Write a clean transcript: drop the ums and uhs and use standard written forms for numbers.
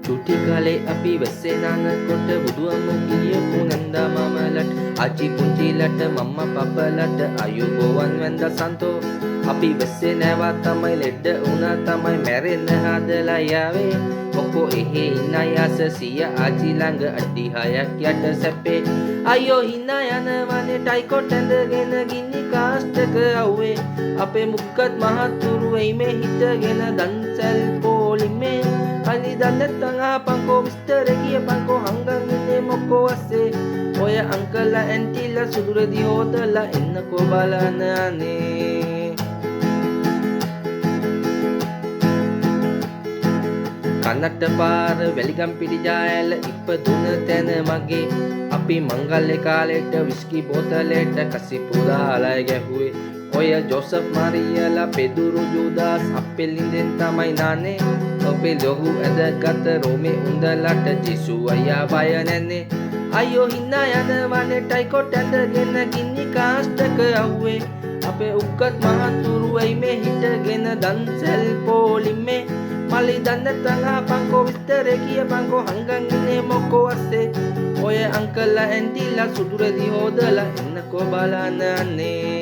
චුටි කාලේ අපි වැස්සේ නානකොට බුදුවම කියපු නන්දා මාමලට අජි පුංචිලට මම්මා පපලට අයුබෝවන් වැන්දා සන්තෝ අපි වැස්සේ නෑවා තමයි ලෙඩ වුණා තමයි මැරෙන්න හදලා යාවේ මොකෝ එහෙ ඉන්න යස සිය ආචි ළඟ අඩි 6ක් යට සැපේ අයියෝ හිනා යනවනේ ටයිකොට් ඇඳගෙන ගිනි කාස්ටක අව්වේ අපේ මුක්කත් මහතුරු එයි මේ හිටගෙන දන්සල් පොලිමේ අලි දන්නත් අහපන්කෝ විස්තර කියපන්කෝ හංගන් ඉන්නේ මොකෝ අස්සේ ඔය අංකල්ලා ඇන්ටිලා සුදුරදි හොදලා එන්නකෝ බලන්න අනේ කන්නට පාර වැලිගම් පිටිජායල ඉපදුන තැන මගේ අපි මංගල්‍ය කාලෙට විස්කි බෝතලෙට කසිපුදාලා ගැහුවේ ඔය ජෝසප් මරියලා පෙදුරු ජුදාස් අපෙල්ලින්දෙන් තමයි නානේ ඔපේ ලොහු ඇදගත රෝමේ උන්දලට ජෙසු අයියා බය නැන්නේ අයියෝ හිනා යනවනේ ටයිකොට් ඇඳගෙන ගිනි කාස්ටක අව්වේ අපේ උක්කත් මහතුරු ඇයි මේ හිටගෙන දන්සල් පොලිමේ මලි දන්න තංගහපන්කෝ විස්තරේ කියපන්කෝ හංගන් ඉන්නේ මොකෝ අස්සේ ඔය අංකල්ලා ඇන්ටිලා සුදුරදි හොදලා එන්නකෝ බලන්න අනේ